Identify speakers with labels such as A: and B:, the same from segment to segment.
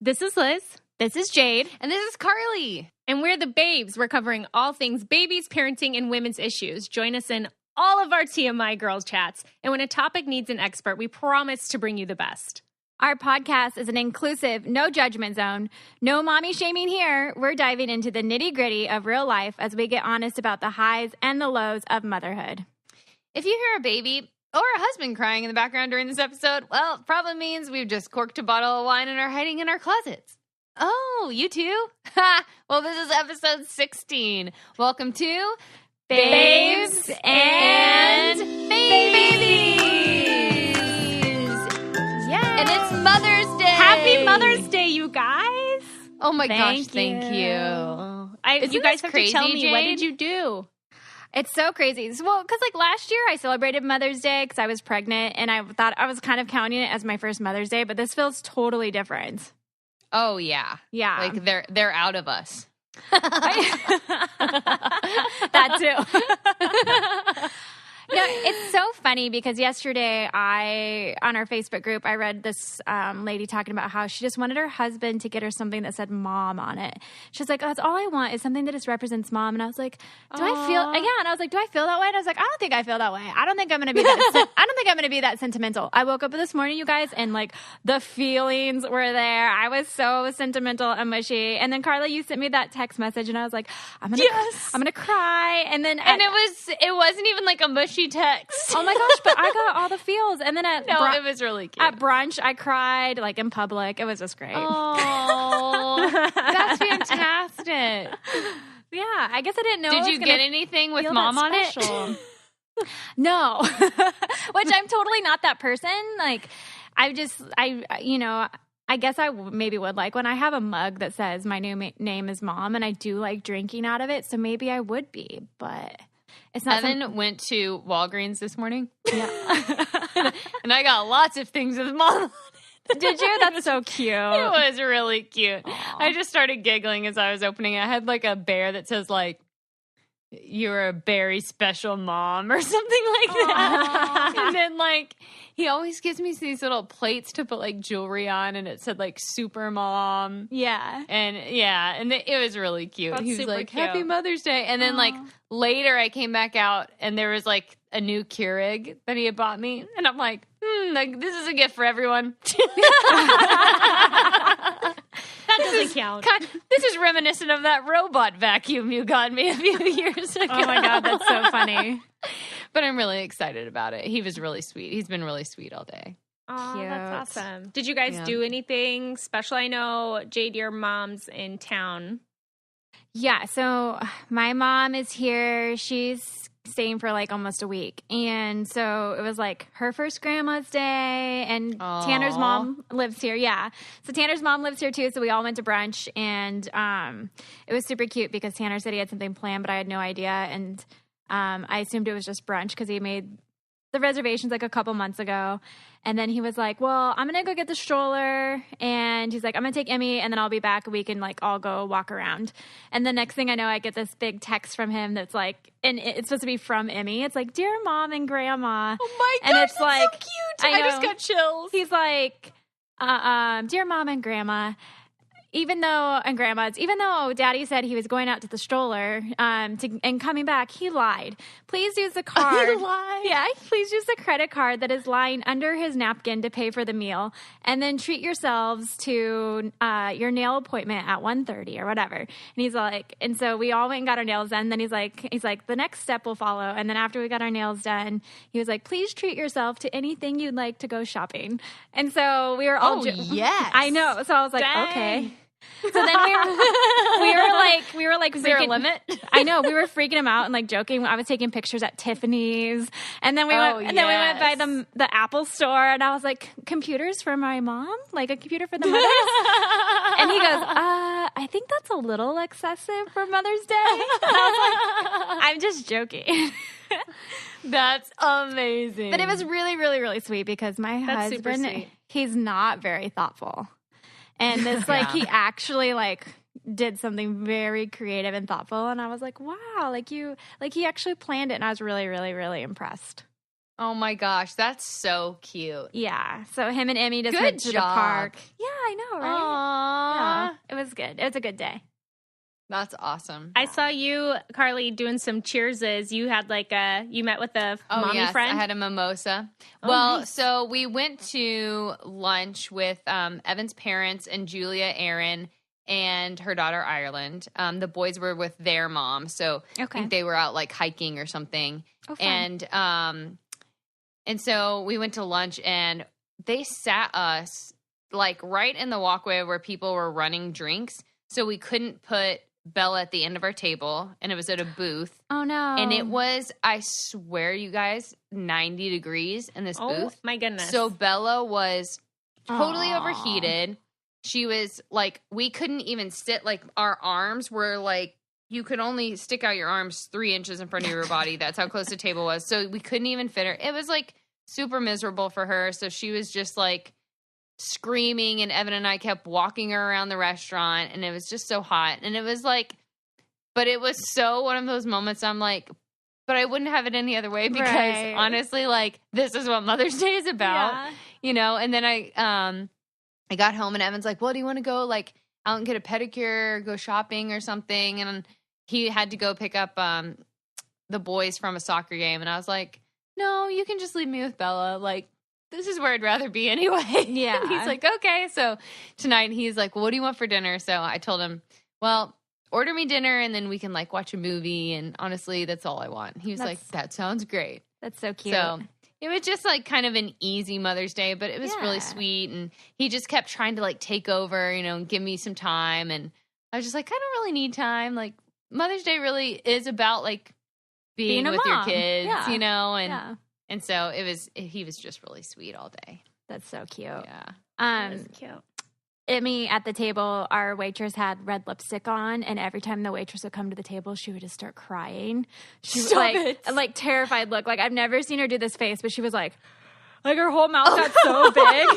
A: This is Liz.
B: This is Jade.
C: And this is Carly.
A: And we're the Babes. We're covering all things babies, parenting, and women's issues. Join us in all of our TMI Girls Chats. And when a topic needs an expert, we promise to bring you the best.
B: Our podcast is an inclusive, no judgment zone. No mommy shaming here. We're diving into the nitty-gritty of real life as we get honest about the highs and the lows of motherhood.
C: If you hear a baby or a husband crying in the background during this episode, well, it probably means we've just corked a bottle of wine and are hiding in our closets. Oh, you too? Ha! Well, this is episode 16. Welcome to
B: Babes and
C: Babies.
B: Yeah.
C: And it's Mother's Day.
A: Happy Mother's Day, you guys.
C: Oh my gosh,
B: Thank
C: thank you.
A: You guys have
C: crazy,
A: to tell me,
C: Jade?
A: what did you do?
B: It's so crazy. Well, because like last year I celebrated Mother's Day because I was pregnant and I thought I was kind of counting it as my first Mother's Day, but this feels totally different.
C: Oh, yeah.
B: Yeah.
C: Like they're out of us.
B: That too. No, it's so funny because yesterday on our Facebook group, I read this lady talking about how she just wanted her husband to get her something that said mom on it. She's like, oh, that's all I want is something that just represents mom. And I was like, do I feel that way? And I was like, I don't think I feel that way. I don't think I'm going to be that sentimental. I woke up this morning, you guys, and like the feelings were there. I was so sentimental and mushy. And then Carla, you sent me that text message and I was like, I'm going to cry. And then
C: It wasn't even like a mushy text.
B: Oh my gosh, but I got all the feels. And then
C: it was really cute.
B: at brunch, I cried like in public. It was just great.
C: Oh, that's fantastic.
B: Yeah, I guess I didn't know.
C: Did you get anything with mom on it?
B: No, which I'm totally not that person. Like, I guess I maybe would like when I have a mug that says my new name is mom, and I do like drinking out of it. So maybe I would be, but. It's not
C: Evan went to Walgreens this morning.
B: Yeah.
C: And I got lots of things with mom.
B: Did you? That's so cute.
C: It was really cute.
B: Aww.
C: I just started giggling as I was opening it. I had like a bear that says like, you're a very special mom or something like that. And then like, he always gives me these little plates to put like jewelry on and it said like super mom.
B: Yeah.
C: And it was really cute.
A: That's
C: he was
A: super
C: like,
A: cute.
C: Happy Mother's Day. And then like later I came back out and there was like a new Keurig that he had bought me. And I'm like, like this is a gift for everyone.
A: That doesn't count.
C: This is reminiscent of that robot vacuum you got me a few years ago.
B: Oh my God, that's so funny.
C: But I'm really excited about it. He was really sweet. He's been really sweet all day.
A: Oh,
B: Cute.
A: that's awesome. Did you guys
C: Yeah.
A: do anything special? I know, Jade, your mom's in town.
B: Yeah, so my mom is here. She's staying for like almost a week. And so it was like her first grandma's day and
C: Aww.
B: Tanner's mom lives here. Yeah. So Tanner's mom lives here too. So we all went to brunch and it was super cute because Tanner said he had something planned, but I had no idea. And I assumed it was just brunch because he made the reservations like a couple months ago. And then he was like, well, I'm going to go get the stroller. And he's like, I'm going to take Emmy and then I'll be back. We can like all go walk around. And the next thing I know, I get this big text from him that's like, and it's supposed to be from Emmy. It's like, dear mom and grandma.
C: Oh my
B: And
C: gosh,
B: it's like,
C: so cute. I just got chills.
B: He's like, dear mom and grandma, even though daddy said he was going out to the stroller and coming back, he lied. Please use the card.
C: He lied?
B: Yeah, please use the credit card that is lying under his napkin to pay for the meal. And then treat yourselves to your nail appointment at 1:30 or whatever. And he's like, and so we all went and got our nails done. And then he's like, the next step will follow. And then after we got our nails done, he was like, please treat yourself to anything you'd like to go shopping. And so we were all
C: yes.
B: I know. So I was like,
A: Dang.
B: Okay. So then we were like,
C: Is there a limit?
B: I know, we were freaking him out and like joking. I was taking pictures at Tiffany's, and then we went by the Apple store, and I was like, computers for my mom, like a computer for the mothers. And he goes, I think that's a little excessive for Mother's Day. And I was like, I'm just joking.
C: That's amazing.
B: But it was really, really, really sweet because my
A: That's super
B: husband,
A: sweet.
B: he's not very thoughtful. And this, like, he actually, like, did something very creative and thoughtful. And I was like, wow, he actually planned it. And I was really, really, really impressed.
C: Oh my gosh, that's so cute.
B: Yeah. So him and Emmy just
C: Good
B: went to
C: job.
B: the park. Yeah, I know, right? was good. It was a good day.
C: That's awesome.
A: I saw you, Carly, doing some cheerses. You had you met with a mommy friend.
C: I had a mimosa.
A: Oh,
C: well,
A: nice.
C: So we went to lunch with Evan's parents and Julia Aaron and her daughter Ireland. The boys were with their mom, so I think they were out hiking or something.
B: Oh, fun.
C: And so we went to lunch, and they sat us right in the walkway where people were running drinks, so we couldn't put Bella at the end of our table, and it was at a booth.
B: Oh, no.
C: And it was, I swear, you guys, 90 degrees in this booth.
A: Oh, my goodness.
C: So Bella was totally overheated. She was we couldn't even sit, our arms were you could only stick out your arms 3 inches in front of your body. That's how close the table was. So we couldn't even fit her. It was super miserable for her. So she was just screaming, and Evan and I kept walking her around the restaurant, and it was just so hot. And it was but it was so one of those moments I'm but I wouldn't have it any other way, because honestly, this is what Mother's Day is about, And then I got home, and Evan's well, do you want to go out and get a pedicure, or go shopping or something? And he had to go pick up the boys from a soccer game, and I was no, you can just leave me with Bella. This is where I'd rather be anyway.
B: Yeah.
C: And he's okay. So tonight he's well, what do you want for dinner? So I told him, well, order me dinner, and then we can watch a movie. And honestly, that's all I want. He was that sounds great.
B: That's so cute.
C: So it was just kind of an easy Mother's Day, but it was really sweet. And he just kept trying to take over, and give me some time. And I was just I don't really need time. Mother's Day really is about being with your kids, And so he was just really sweet all day.
B: That's so cute.
C: Yeah.
A: That's cute.
B: Emmy at the table, our waitress had red lipstick on, and every time the waitress would come to the table, she would just start crying. She was a terrified look. I've never seen her do this face, but she was her whole mouth got so big.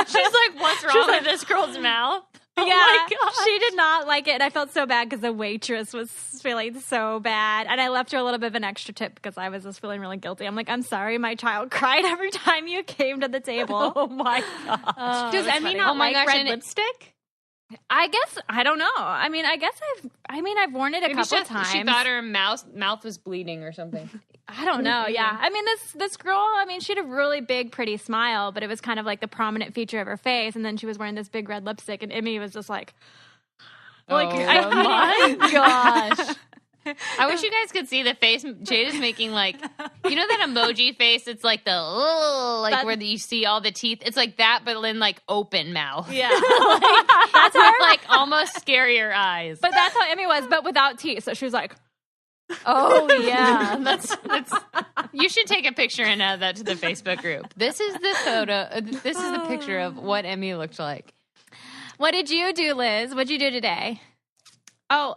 C: She's what's wrong with this girl's mouth?
B: Yeah,
C: my gosh.
B: She did not like it, and I felt so bad because the waitress was feeling so bad, and I left her a little bit of an extra tip because I was just feeling really guilty. I'm I'm sorry, my child cried every time you came to the table.
C: Oh my gosh!
A: Does Emmy not red lipstick?
B: I guess I don't know. I mean, I've worn it a couple times.
C: She thought her mouth was bleeding or something.
B: I don't know. Yeah. I mean, this girl, she had a really big, pretty smile, but it was kind of the prominent feature of her face. And then she was wearing this big red lipstick, and Emmy was just
C: oh my gosh. I wish you guys could see the face Jade is making. That emoji face? It's where you see all the teeth. It's that, but in open mouth.
B: Yeah.
C: That's her. Almost scarier eyes.
B: But that's how Emmy was, but without teeth. So she was
C: oh yeah, that's. You should take a picture and add that to the Facebook group. This is the photo. This is the picture of what Emmy looked like.
B: What did you do, Liz? What'd you do today?
A: Oh,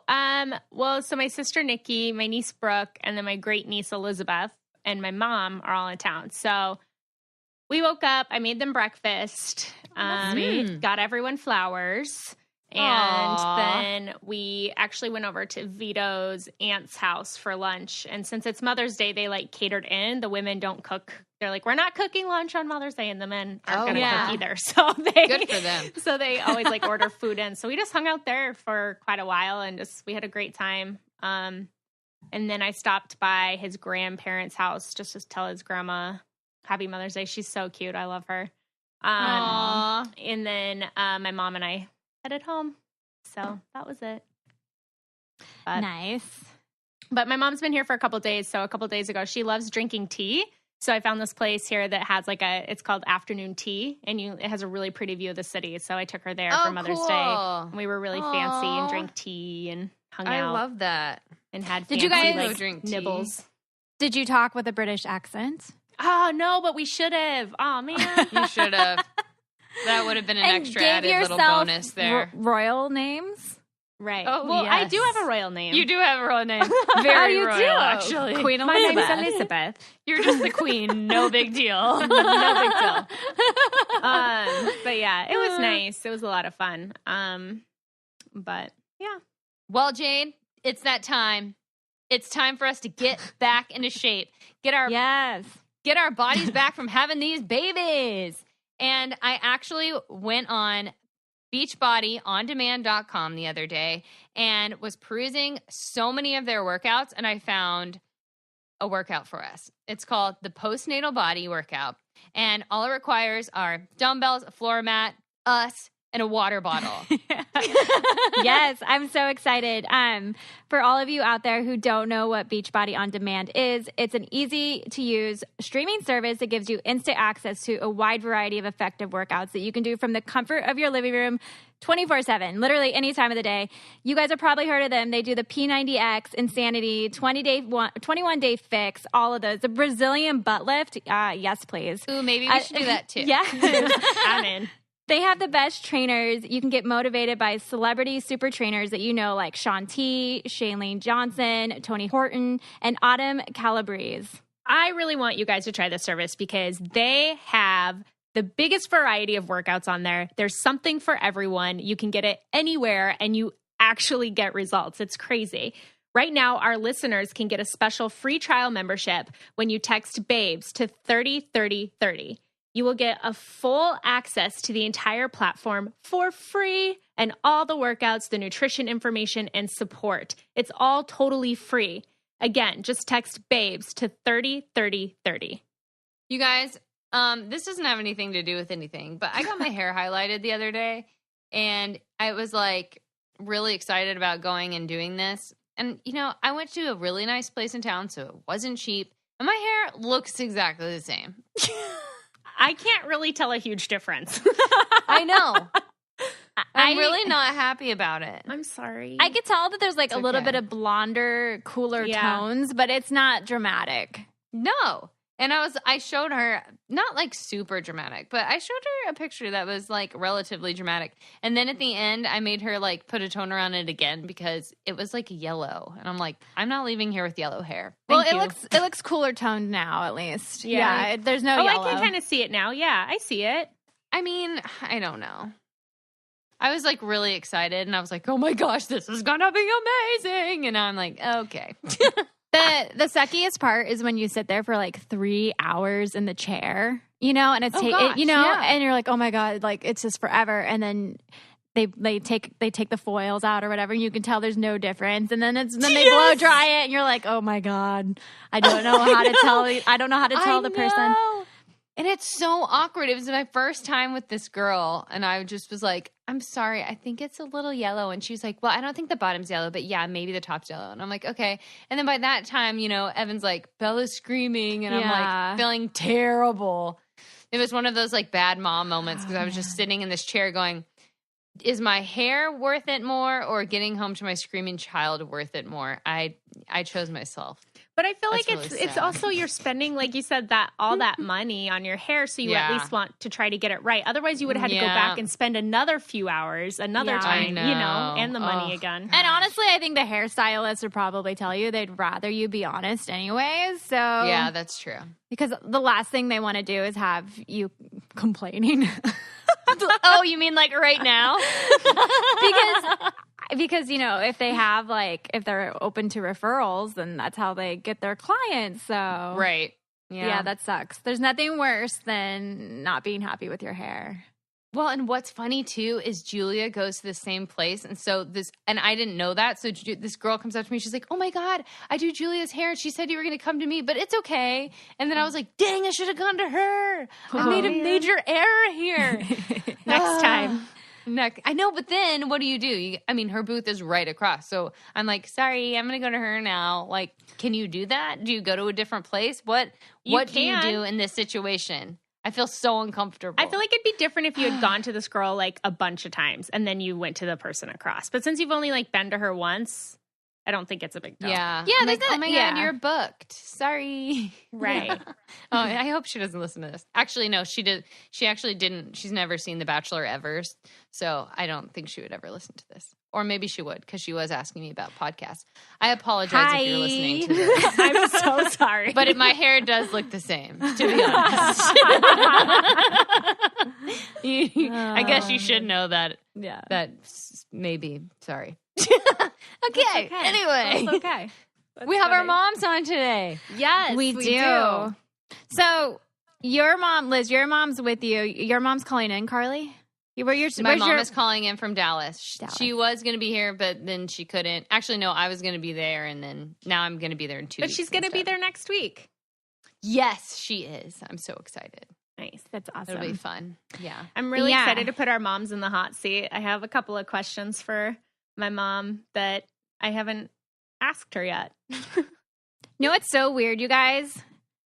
A: well, so my sister Nikki, my niece Brooke, and then my great niece Elizabeth and my mom are all in town. So we woke up, I made them breakfast, got everyone flowers. And then we actually went over to Vito's aunt's house for lunch. And since it's Mother's Day, they catered in. The women don't cook. They're we're not cooking lunch on Mother's Day, and the men aren't going to cook either. So
C: good for them.
A: So they always order food in. So we just hung out there for quite a while, and we had a great time. And then I stopped by his grandparents' house just to tell his grandma Happy Mother's Day. She's so cute. I love her. And then my mom and I headed home. So that was it. But,
B: nice.
A: But my mom's been here for a couple days. So a couple days ago, she loves drinking tea. So I found this place here that has it's called Afternoon Tea, and it has a really pretty view of the city. So I took her there for Mother's Day. And we were really fancy and drank tea and hung out.
C: I love that.
A: And had
B: Did you guys
C: drink
A: nibbles?
B: Did you talk with a British accent?
A: Oh, no, but we should have. Oh, man.
C: You should have. That would have been an extra added little bonus there.
B: Royal names?
A: Right.
C: Oh,
A: well,
C: yes.
A: I do have a royal name.
C: You do have a royal name. Very
B: you
C: royal,
B: do.
C: actually.
B: Queen
A: My
B: Elizabeth.
A: name's Elizabeth.
C: You're just the queen. No big deal.
A: No big deal. But yeah, it was nice. It was a lot of fun. But yeah.
C: Well, Jade, it's that time. It's time for us to get back into shape. Get our bodies back from having these babies. And I actually went on beachbodyondemand.com the other day and was perusing so many of their workouts, and I found a workout for us. It's called the postnatal body workout, and all it requires are dumbbells, a floor mat, us, and a water bottle.
B: Yes, I'm so excited. For all of you out there who don't know what Beachbody On Demand is, it's an easy-to-use streaming service that gives you instant access to a wide variety of effective workouts that you can do from the comfort of your living room 24/7, literally any time of the day. You guys have probably heard of them. They do the P90X, Insanity, 21-Day Fix, all of those. The Brazilian butt lift, yes, please.
C: Ooh, maybe we should do that too.
B: Yeah.
A: I'm in.
B: They have the best trainers. You can get motivated by celebrity super trainers that you know, like Shaun T, Shailene Johnson, Tony Horton, and Autumn Calabrese.
A: I really want you guys to try this service because they have the biggest variety of workouts on there. There's something for everyone. You can get it anywhere and you actually get results. It's crazy. Right now, our listeners can get a special free trial membership when you text BABES to 303030. You will get a full access to the entire platform for free and all the workouts, the nutrition information, and support. It's all totally free. Again, just text BABES to 303030.
C: You guys, this doesn't have anything to do with anything, but I got my hair highlighted the other day, and I was like really excited about going and doing this. And, you know, I went to a really nice place in town, so it wasn't cheap, and my hair looks exactly the same.
A: I can't really tell a huge difference.
C: I know. I'm really not happy about it.
A: I'm sorry.
B: I could tell that there's like
C: It's
B: a little
C: okay.
B: bit of blonder, cooler tones, but it's not dramatic.
C: No. And I showed her, not like super dramatic, but I showed her a picture that was like relatively dramatic. And then at the end, I made her like put a toner on it again because it was like yellow. And I'm like, I'm not leaving here with yellow hair.
B: Well,
C: Thank you.
B: it looks cooler toned now, at least.
A: Yeah.
B: There's no
A: Oh,
B: yellow.
A: I can kind of see it now. Yeah, I see it.
C: I mean, I don't know. I was like really excited and I was like, oh my gosh, this is gonna be amazing. And I'm like, okay.
B: The suckiest part is when you sit there for like 3 hours in the chair, you know, and it's and you're like, oh my God, like it's just forever. And then they take the foils out or whatever, and you can tell there's no difference. And then they blow dry it, and you're like, oh my God, I don't know how to tell. I don't know how to tell the person.
C: And it's so awkward. It was my first time with this girl, and I just was like, I'm sorry, I think it's a little yellow. And she was like, well, I don't think the bottom's yellow, but yeah, maybe the top's yellow. And I'm like, okay. And then by that time, you know, Evan's like, Bella's screaming, and I'm like feeling terrible. It was one of those like bad mom moments because I was just sitting in this chair going, is my hair worth it more or getting home to my screaming child worth it more? I chose myself.
A: But I feel
C: That's
A: like
C: really
A: it's
C: sad.
A: also you're spending, like you said, that all that money on your hair, so you at least want to try to get it right. Otherwise, you would have had to go back and spend another few hours, another time, you know, and the money again.
B: And honestly, I think the hairstylists would probably tell you they'd rather you be honest anyways. So
C: Yeah, that's true.
B: because the last thing they want to do is have you complaining.
C: Oh, you mean like right now?
B: Because, you know, if they're open to referrals, then that's how they get their clients. So
C: Right.
B: yeah, that sucks. There's nothing worse than not being happy with your hair.
C: Well, and what's funny too is Julia goes to the same place, and I didn't know that. So this girl comes up to me, she's like, "Oh my God, I do Julia's hair, and she said you were going to come to me, but it's okay." And then I was like, "Dang, I should have gone to her. I made a major error here."
A: Next time.
C: I know, but then what do? Her booth is right across, so I'm like, "Sorry, I'm going to go to her now." Like, can you do that? Do you go to a different place? What do you do in this situation? I feel so uncomfortable.
A: I feel like it'd be different if you had gone to this girl like a bunch of times and then you went to the person across. But since you've only like been to her once, I don't think it's a big deal.
C: Yeah.
B: Yeah,
C: I'm like,
B: there's
C: oh my God, you're booked. Sorry.
A: Right.
C: Oh, I hope she doesn't listen to this. Actually, no, she did. She actually didn't. She's never seen The Bachelor ever. So I don't think she would ever listen to this. Or maybe she would because she was asking me about podcasts. I apologize if you're listening to this.
A: I'm so sorry.
C: But my hair does look the same, to be honest. I guess you should know that.
B: Yeah.
C: That maybe. Sorry. Okay. Anyway.
B: That's okay.
C: We have our moms on today.
A: Yes,
B: We do. So your mom, Liz, your mom's with you. Your mom's calling in, Carly?
C: My mom is calling in from Dallas.
B: Dallas.
C: She was going to be here, but then she couldn't. Actually, no, I was going to be there, and then now I'm going to be there in 2 weeks.
A: But she's going to be there next week.
C: Yes, she is. I'm so excited.
A: Nice.
B: That's awesome.
C: It'll be fun. Yeah.
A: I'm really excited to put our moms in the hot seat. I have a couple of questions for my mom that I haven't asked her yet.
B: You know what's so weird, you guys?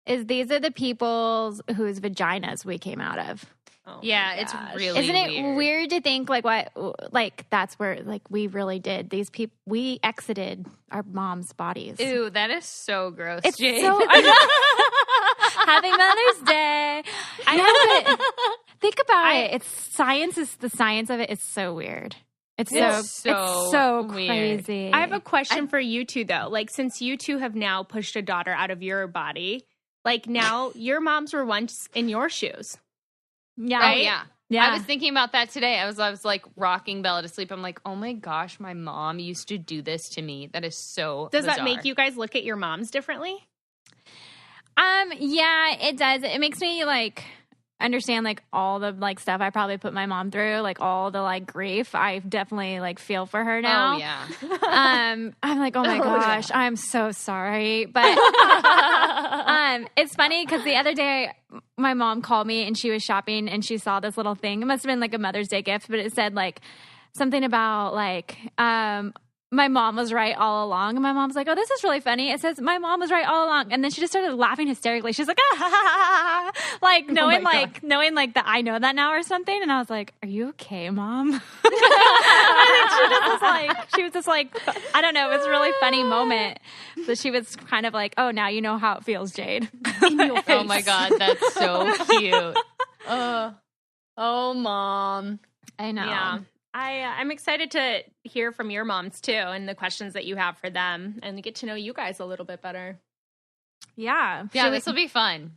B: Is these are the people whose vaginas we came out of.
A: Oh
C: yeah, it's really
B: Isn't it weird to think that's where we really did these people, we exited our mom's bodies.
C: Ew, that is so gross.
B: It's
C: Jade.
B: so Happy Mother's Day. I know, but think about it. The science of it is so weird. It's so
C: weird.
B: crazy.
A: I have a question for you two, though. Like, since you two have now pushed a daughter out of your body, like now your moms were once in your shoes.
B: Yeah.
C: Right? Oh, yeah.
B: Yeah.
C: I was thinking about that today. I was like rocking Bella to sleep. I'm like, oh my gosh, my mom used to do this to me. That is so
A: Does
C: bizarre.
A: that make you guys look at your moms differently?
B: Yeah, it does. It makes me understand all the stuff I probably put my mom through, all the grief. I definitely feel for her now.
C: Oh yeah.
B: I'm like, oh my gosh, yeah. I'm so sorry. But it's funny because the other day my mom called me and she was shopping and she saw this little thing. It must have been a Mother's Day gift, but it said something about my mom was right all along. And my mom's like, oh, this is really funny. It says, my mom was right all along. And then she just started laughing hysterically. She's like, ah, ha, ha, ha. Knowing that I know that now or something. And I was like, are you okay, Mom? I think she was just I don't know. It was a really funny moment. So she was kind of like, oh, now you know how it feels, Jade.
C: Oh my God. That's so cute. Oh, Mom.
B: I know.
A: Yeah. I'm excited to hear from your moms, too, and the questions that you have for them, and get to know you guys a little bit better.
B: Yeah.
C: Yeah, this will be fun.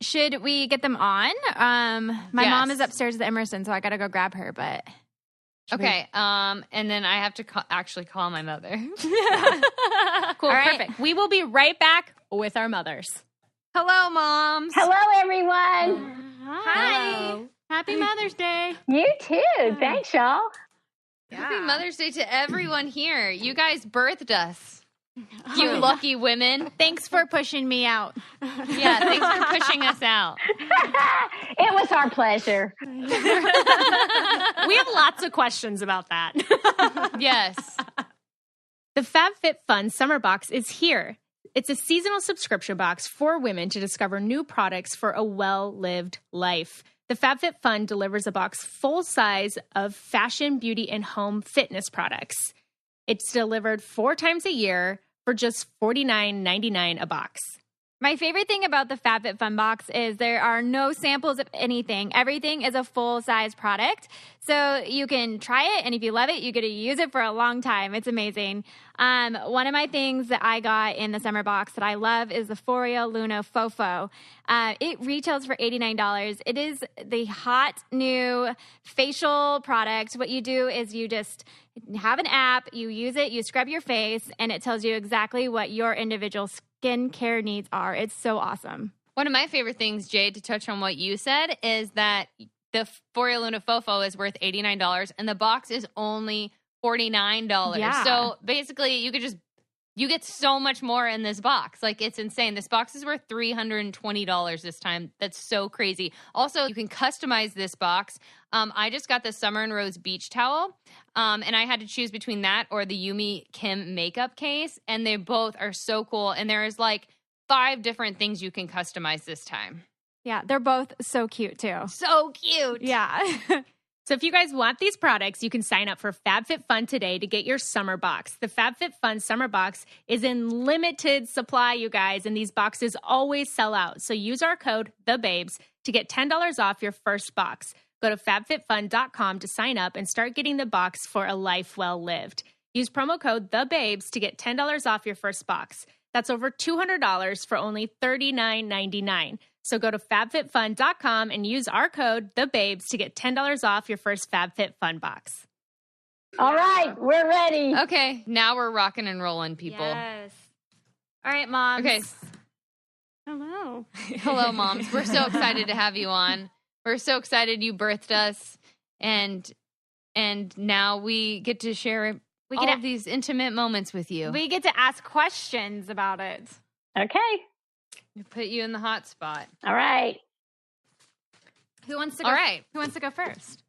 B: Should we get them on? My mom is upstairs at Emerson, so I got to go grab her, but...
C: Okay, and then I have to actually call my mother.
A: Cool, perfect. We will be right back with our mothers.
C: Hello, moms.
D: Hello, everyone.
B: Hi.
A: Hello. Happy Mother's Day.
D: You too. Thanks, y'all.
C: Yeah. Happy Mother's Day to everyone here. You guys birthed us. You lucky women.
B: Thanks for pushing me out.
C: Yeah, thanks for pushing us out.
D: It was our pleasure.
A: We have lots of questions about that.
C: Yes.
A: The FabFitFun Summer Box is here. It's a seasonal subscription box for women to discover new products for a well-lived life. The FabFitFun delivers a box full size of fashion, beauty, and home fitness products. It's delivered 4 times a year for just $49.99 a box.
B: My favorite thing about the FabFitFun box is there are no samples of anything. Everything is a full-size product. So you can try it, and if you love it, you get to use it for a long time. It's amazing. One of my things that I got in the summer box that I love is the Foreo Luna Fofo. It retails for $89. It is the hot new facial product. What you do is you just have an app, you use it, you scrub your face, and it tells you exactly what your individual skincare needs are. It's so awesome.
C: One of my favorite things, Jade, to touch on what you said, is that the Foreo Luna Fofo is worth $89 and the box is only $49.
B: Yeah.
C: So basically you get so much more in this box. It's insane. This box is worth $320 this time. That's so crazy. Also, you can customize this box. I just got the Summer and Rose beach towel, and I had to choose between that or the Yumi Kim makeup case, and they both are so cool. And there is 5 different things you can customize this time.
B: Yeah, they're both so cute too.
C: So cute.
B: Yeah.
A: So if you guys want these products, you can sign up for FabFitFun today to get your summer box. The FabFitFun summer box is in limited supply, you guys, and these boxes always sell out. So use our code, THEBABES, to get $10 off your first box. Go to fabfitfun.com to sign up and start getting the box for a life well lived. Use promo code THEBABES to get $10 off your first box. That's over $200 for only $39.99. So go to fabfitfun.com and use our code, THEBABES, to get $10 off your first FabFitFun box.
D: All right, we're ready.
C: Okay, now we're rocking and rolling, people.
B: Yes. All right, Moms.
C: Okay.
B: Hello.
C: Hello, moms. We're so excited to have you on. We're so excited you birthed us. and now we get to share all of these intimate moments with you.
B: We get to ask questions about it.
D: Okay.
C: We put you in the hot spot.
D: All right.
B: Who wants to go?
C: All right.
B: Who wants to go first?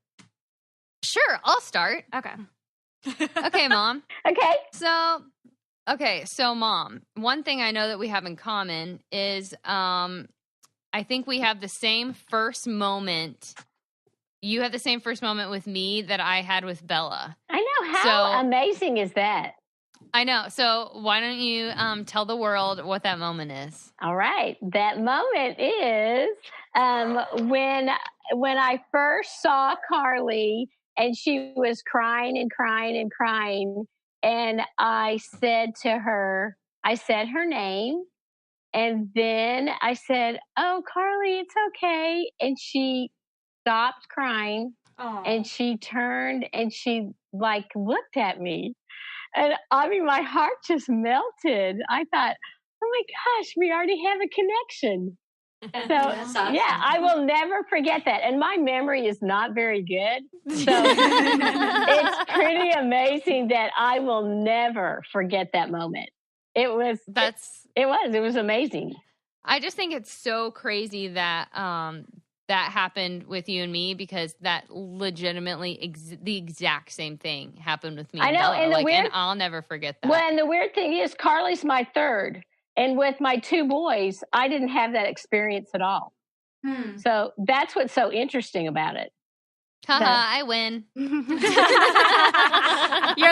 C: Sure, I'll start.
B: Okay.
C: Okay, Mom.
D: Okay.
C: So Mom, one thing I know that we have in common is I think we have the same first moment. You had the same first moment with me that I had with Bella.
D: I know. How amazing is that?
C: I know. So why don't you tell the world what that moment is?
D: All right. That moment is when I first saw Carly and she was crying and crying and crying. And I said to her, I said her name. And then I said, "Oh, Carly, it's okay." And she stopped crying. Aww. And she turned and she looked at me. And I mean, my heart just melted. I thought, oh my gosh, we already have a connection. So, awesome. Yeah, I will never forget that. And my memory is not very good. So it's pretty amazing that I will never forget that moment. It was amazing.
C: I just think it's so crazy that that happened with you and me, because that legitimately the exact same thing happened with me.
D: I know, and
C: and I'll never forget that.
D: Well, and the weird thing is, Carly's my third, and with my two boys, I didn't have that experience at all. So that's what's so interesting about it.
C: Haha, I win.
B: You're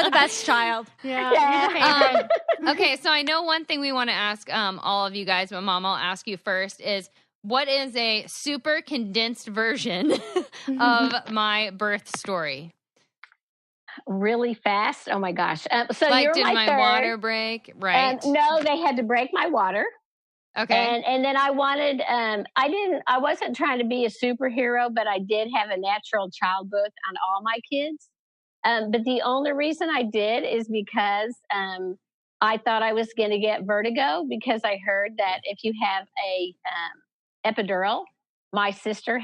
B: the best child.
D: Yeah.
C: Okay, so I know one thing we want to ask all of you guys, but Mom, I'll ask you first, is what is a super condensed version of my birth story?
D: Really fast? Oh my gosh! So
C: like,
D: you're
C: did my
D: third.
C: Water break? Right?
D: No, they had to break my water.
C: Okay.
D: And then I wanted. I wasn't trying to be a superhero, but I did have a natural child birth on all my kids. But the only reason I did is because I thought I was going to get vertigo, because I heard that if you have a epidural, my sister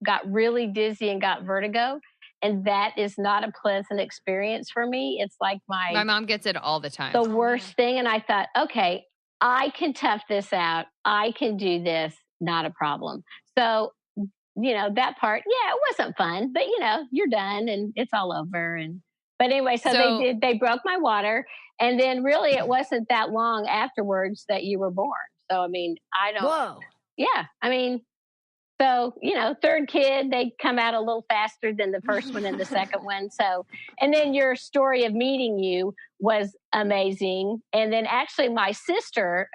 D: got really dizzy and got vertigo, and that is not a pleasant experience for me. It's like my
C: mom gets it all the time.
D: The worst thing. And I thought, okay, I can tough this out. I can do this. Not a problem. So, that part, it wasn't fun, but you're done and it's all over. But anyway, so they broke my water. And then really it wasn't that long afterwards that you were born. So, I mean,
C: Whoa.
D: Yeah. I mean, so, third kid, they come out a little faster than the first one and the second one. So, and then your story of meeting you was amazing. And then actually my sister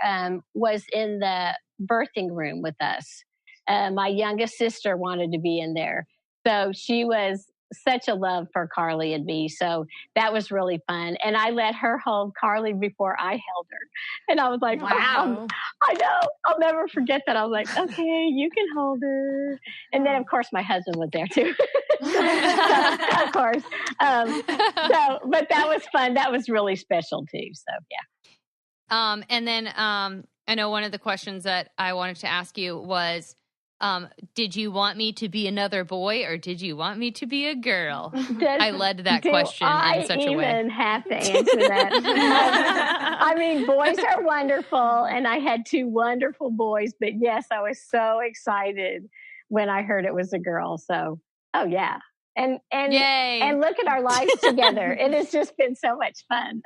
D: was in the birthing room with us. My youngest sister wanted to be in there. So she was such a love for Carly and me. So that was really fun. And I let her hold Carly before I held her. And I was like, wow, I know. I'll never forget that. I was like, okay, you can hold her. And then, of course, my husband was there too. So, of course. But that was fun. That was really special too. So, yeah.
C: And then I know one of the questions that I wanted to ask you was, did you want me to be another boy or did you want me to be a girl? I led that question in such a way.
D: I even have to answer that. I mean, boys are wonderful, and I had two wonderful boys. But yes, I was so excited when I heard it was a girl. So, oh yeah, and
C: yay.
D: And look at our lives together. It has just been so much fun.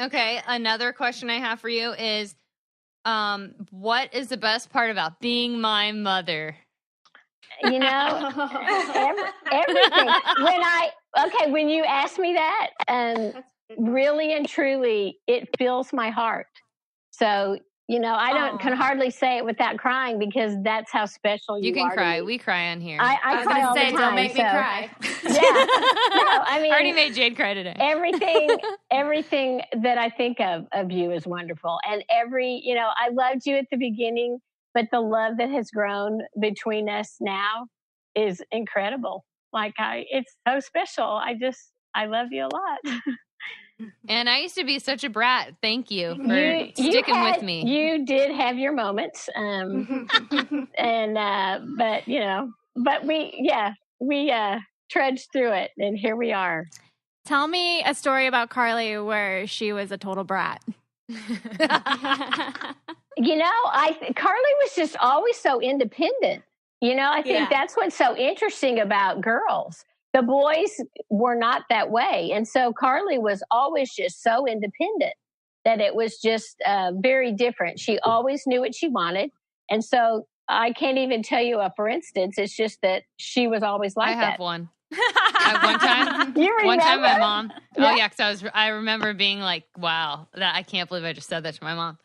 C: Okay, another question I have for you is, what is the best part about being my mother?
D: Everything. When you ask me that, really and truly, it fills my heart. So, I can hardly say it without crying, because that's how special you are.
C: You can cry. We cry on here.
D: I cry all the time.
B: Don't make me cry.
D: Yeah. No, I mean,
C: I already made Jade cry today.
D: Everything that I think of you is wonderful. And I loved you at the beginning, but the love that has grown between us now is incredible. It's so special. I love you a lot.
C: And I used to be such a brat. Thank you for sticking with me.
D: You did have your moments. But we trudged through it, and here we are.
B: Tell me a story about Carly where she was a total brat.
D: Carly was just always so independent. I think that's what's so interesting about girls. The boys were not that way. And so Carly was always just so independent that it was just very different. She always knew what she wanted. And so I can't even tell you for instance. It's just that she was always like that.
C: I have one. One time, my mom.
D: Yeah.
C: Oh yeah, because I remember being like, "Wow, I can't believe I just said that to my mom."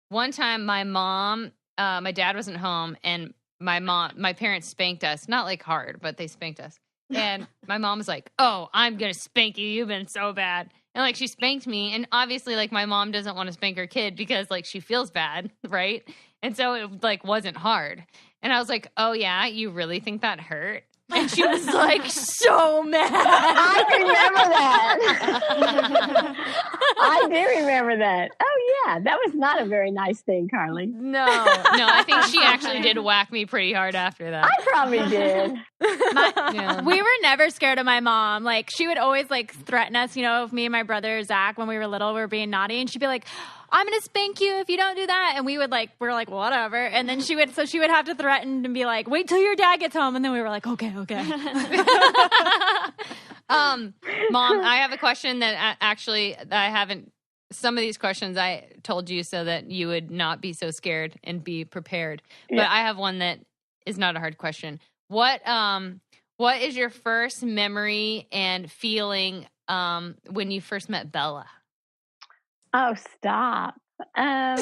C: One time, my mom, my dad wasn't home, and my parents spanked us. Not like hard, but they spanked us. And my mom was like, "Oh, I'm gonna spank you. You've been so bad." And like she spanked me, and obviously, like my mom doesn't want to spank her kid because like she feels bad, right? And so it like wasn't hard. And I was like, "Oh yeah, you really think that hurt?" And she was like so mad.
D: I remember that. I do remember that. Oh, yeah. That was not a very nice thing, Carly.
C: No, I think she actually did whack me pretty hard after that.
D: I probably did.
B: We were never scared of my mom. Like, she would always, like, threaten us, if me and my brother, Zach, when we were little, we were being naughty. And she'd be like, I'm going to spank you if you don't do that. And we were like, whatever. And then she would have to threaten and be like, wait till your dad gets home. And then we were like, okay.
C: Mom, I have a question that actually I haven't, some of these questions I told you so that you would not be so scared and be prepared. But I have one that is not a hard question. What is your first memory and feeling when you first met Bella?
D: Oh, stop. I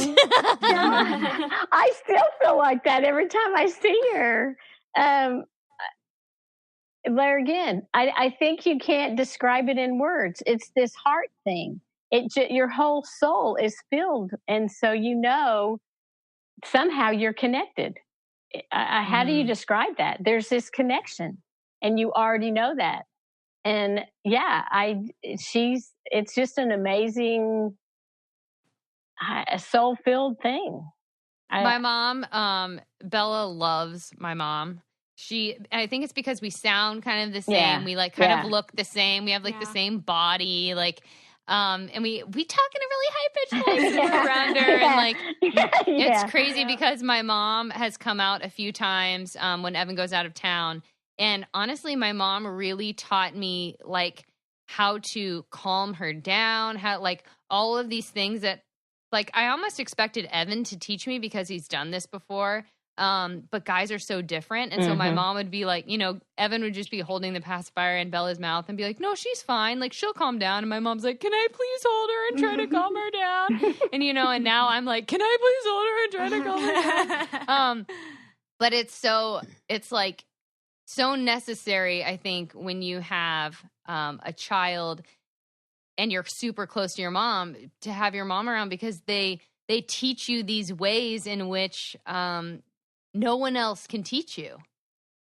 D: still feel like that every time I see her. There again, I think you can't describe it in words. It's this heart thing. Your whole soul is filled. And so, somehow you're connected. How do you describe that? There's this connection and you already know that. And it's just an amazing, a soul-filled thing.
C: My mom, Bella loves my mom. I think it's because we sound kind of the same.
D: Yeah.
C: We like kind of look the same. We have like the same body, like, and we talk in a really high pitched voice when we're around her, and like it's crazy because my mom has come out a few times when Evan goes out of town, and honestly, my mom really taught me like how to calm her down, how like all of these things that. Like, I almost expected Evan to teach me because he's done this before. But guys are so different. And so my mom would be like, Evan would just be holding the pacifier in Bella's mouth and be like, no, she's fine. Like, she'll calm down. And my mom's like, can I please hold her and try to calm her down? And, and now I'm like, can I please hold her and try to calm her down? But it's like so necessary, I think, when you have a child and you're super close to your mom, to have your mom around because they teach you these ways in which no one else can teach you,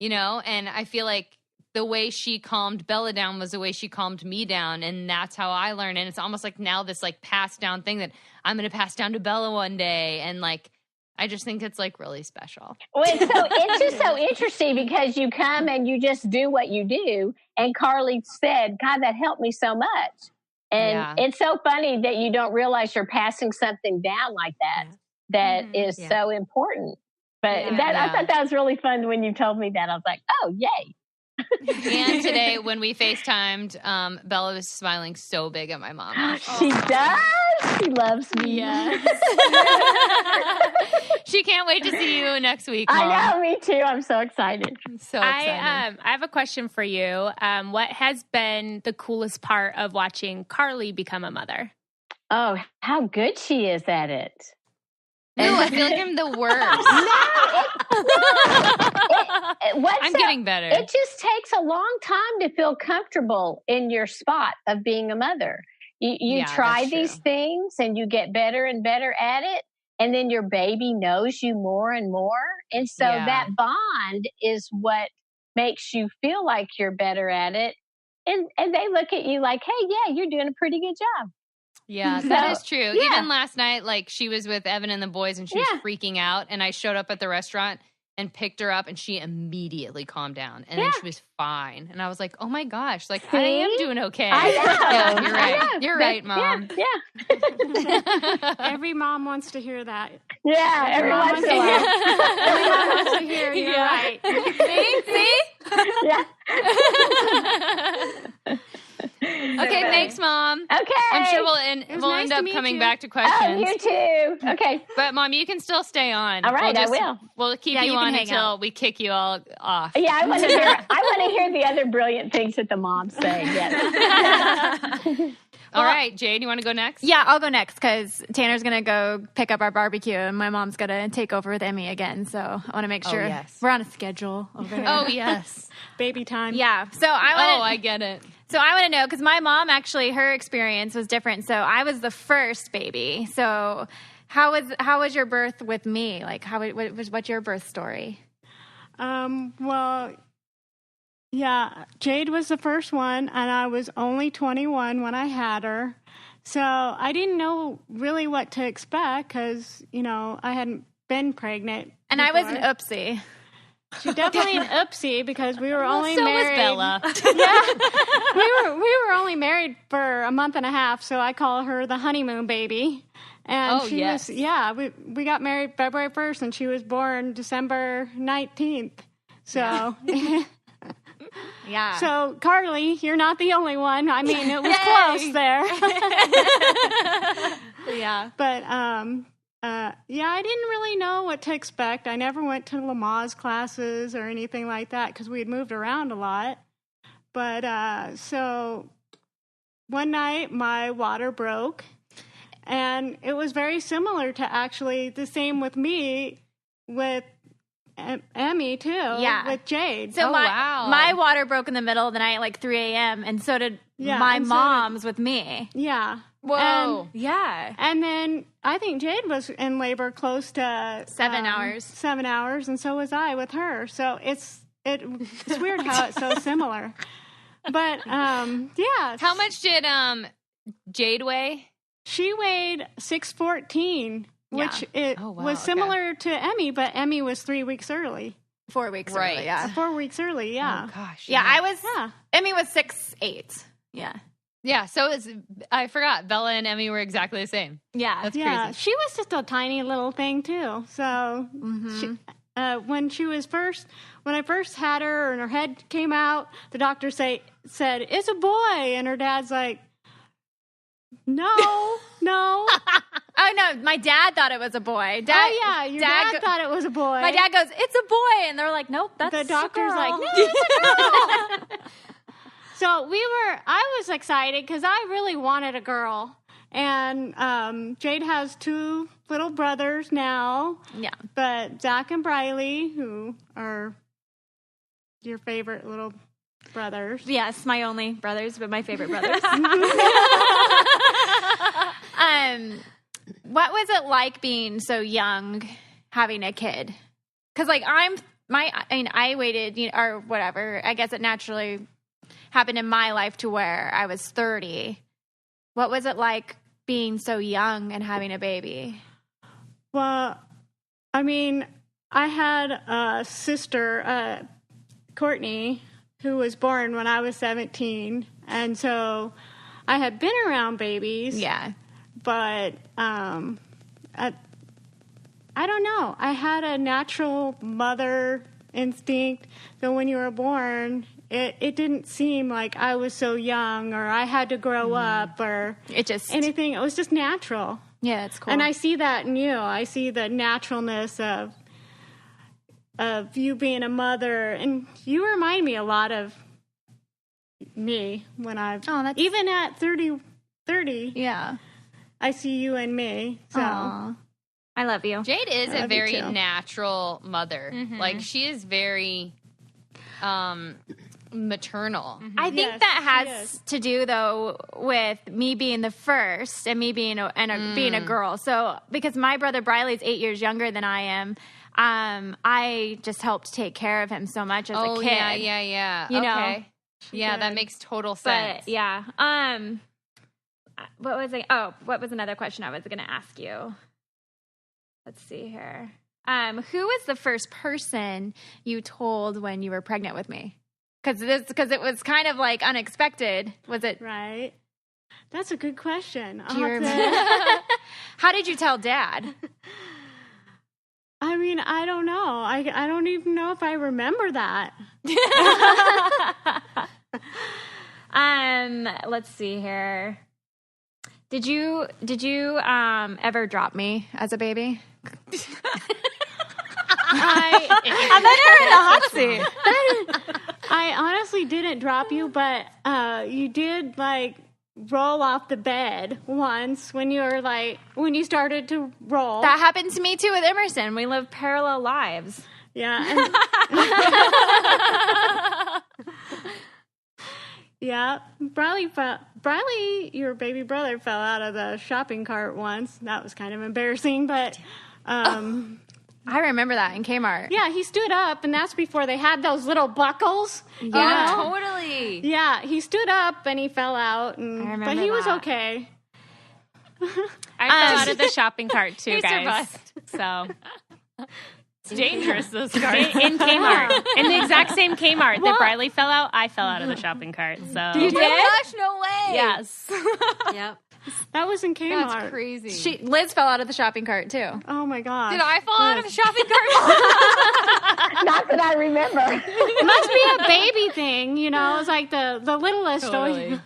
C: and I feel like the way she calmed Bella down was the way she calmed me down, and that's how I learned. And it's almost like now this like passed down thing that I'm going to pass down to Bella one day, and like I just think it's like really special.
D: Well, it's just so interesting because you come and you just do what you do, and Carly said, God, that helped me so much. And it's so funny that you don't realize you're passing something down like that. That is so important. But I thought that was really fun when you told me that. I was like, oh, yay.
C: And today when we FaceTimed, Bella was smiling so big at my mom.
D: She does? She loves me.
C: Yes. She can't wait to see you next week, Mom.
D: I know, me too. I'm so excited.
A: I have a question for you. What has been the coolest part of watching Carly become a mother?
D: Oh, how good she is at it.
C: No, I feel like I'm the worst. I'm getting better.
D: It just takes a long time to feel comfortable in your spot of being a mother. You try these things and you get better and better at it. And then your baby knows you more and more. And so that bond is what makes you feel like you're better at it. And they look at you like, hey, you're doing a pretty good job.
C: Yeah, that is true. Yeah. Even last night, like she was with Evan and the boys and she was freaking out. And I showed up at the restaurant and picked her up, and she immediately calmed down, and then she was fine. And I was like, oh my gosh, like I am doing okay.
D: I know.
C: Yeah, you're right. You're right, Mom.
D: Yeah.
E: Every mom wants to hear that.
D: Yeah, every once in a while.
E: Every mom wants to hear you're right.
B: See?
D: Yeah.
C: Okay, thanks, Mom.
D: Okay.
C: I'm sure we'll
E: nice
C: end
E: to
C: up
E: meet
C: coming
E: you.
C: back to
D: Oh,
C: questions.
D: you too. Okay.
C: But Mom, you can still stay on.
D: All right, I will.
C: We'll keep
B: Yeah,
C: you
B: you can
C: on
B: hang
C: until
B: out.
C: we kick you all off.
D: Yeah, I want to hear. I want to hear the other brilliant things that the moms say. Yes.
C: All right, Jade, you want to go next?
B: Yeah, I'll go next because Tanner's going to go pick up our barbecue and my mom's going to take over with Emmy again. So I want to make sure we're on a schedule over here.
C: Oh, yes.
E: Baby time.
B: Yeah. So I
C: get it.
B: So I want to know because my mom actually, her experience was different. So I was the first baby. So how was your birth with me? Like what's your birth story?
E: Well, yeah, Jade was the first one, and I was only 21 when I had her. So I didn't know really what to expect because, I hadn't been pregnant.
B: And
E: before.
B: I was an oopsie.
E: She's definitely an oopsie because we were only
C: so
E: married.
C: was Bella.
E: Yeah, we were only married for a month and a half, so I call her the honeymoon baby. And she was, we got married February 1st, and she was born December 19th. So,
B: Yeah.
E: So Carly, you're not the only one. I mean, it was close there.
B: Yeah.
E: But I didn't really know what to expect. I never went to Lamaze classes or anything like that because we had moved around a lot. But so one night my water broke, and it was very similar to actually the same with me with Emmy too.
B: Yeah.
E: With Jade.
B: So my water broke in the middle of the night, like 3 a.m., and so did my mom's with me.
E: Yeah.
C: Whoa.
B: Yeah.
E: And then I think Jade was in labor close to
B: 7 hours.
E: 7 hours, and so was I with her. So it's weird how it's so similar. But yeah.
C: How much did Jade weigh?
E: She weighed 614, which was similar to Emmy, but Emmy was 3 weeks early.
B: 4 weeks
C: Right.
B: early, yeah.
E: 4 weeks early, yeah.
C: Oh, gosh.
B: Yeah,
E: Yeah.
B: Emmy was 6'8". Yeah.
C: Yeah, so I forgot. Bella and Emmy were exactly the same.
B: Yeah.
C: That's
E: Yeah,
C: crazy.
E: she was just a tiny little thing too. So she, when I first had her and her head came out, the doctor said it's a boy, and her dad's like, no.
B: Oh, no, my dad thought it was a boy.
E: Your dad thought it was a boy.
B: My dad goes, it's a boy. And they're like, nope, that's
E: The doctor's
B: a girl.
E: like, no, it's a girl. So I was excited because I really wanted a girl. And Jade has 2 little brothers now.
B: Yeah.
E: But Zach and Briley, who are your favorite little brothers.
B: Yes, my only brothers, but my favorite brothers. What was it like being so young, having a kid? Because I waited, or whatever. I guess it naturally happened in my life to where I was 30. What was it like being so young and having a baby?
E: Well, I mean, I had a sister, Courtney, who was born when I was 17. And so I had been around babies.
B: Yeah.
E: But I don't know. I had a natural mother instinct that when you were born, it didn't seem like I was so young or I had to grow up or anything. It was just natural.
B: Yeah, it's cool.
E: And I see that in you. I see the naturalness of you being a mother. And you remind me a lot of me when even at 30.
B: Yeah.
E: I see you and me. So
B: Aww. I love you.
C: Jade is a very
E: too.
C: natural mother.
B: Mm-hmm.
C: Like, she is very maternal.
B: I think
E: Yes,
B: that
E: she
B: has
E: is.
B: to do though with me being the first and me being being a girl. So because my brother Briley's 8 years younger than I am, I just helped take care of him so much as a kid.
C: Yeah.
B: You know?
C: Okay. Yeah, that
E: did.
C: makes total sense.
B: But yeah. What was another question I was going to ask you? Let's see here. Who was the first person you told when you were pregnant with me? Because it was kind of like unexpected. Was it?
E: Right. That's a good question.
B: Do you remember? How did you tell Dad?
E: I mean, I don't know. I don't even know if I remember that.
B: Let's see here. Did you ever drop me as a baby? I'm in the hot seat.
E: I honestly didn't drop you, but you did like roll off the bed once when you started to roll.
B: That happened to me too with Emerson. We live parallel lives.
E: Yeah. Yeah. Bradley, your baby brother, fell out of the shopping cart once. That was kind of embarrassing, but
B: I remember that in Kmart.
E: yeah, he stood up, and that's before they had those little buckles.
B: Yeah.
C: Totally.
E: Yeah, he stood up and he fell out, but he was
B: that.
E: okay.
A: I fell out of the shopping cart too,
C: He
A: guys.
C: survived.
A: So
C: It's dangerous, those carts.
A: in Kmart, in the exact same Kmart that Briley fell out, I fell out of the shopping cart. So
B: You did?
C: Gosh, no way.
A: yes.
C: Yep.
E: That was in Kmart.
C: That's crazy.
B: Liz fell out of the shopping cart too.
E: Oh my gosh.
C: Did I fall out of a shopping cart?
D: Not that I remember.
E: It must be a baby thing, you know. It's like the littlest.
C: Totally.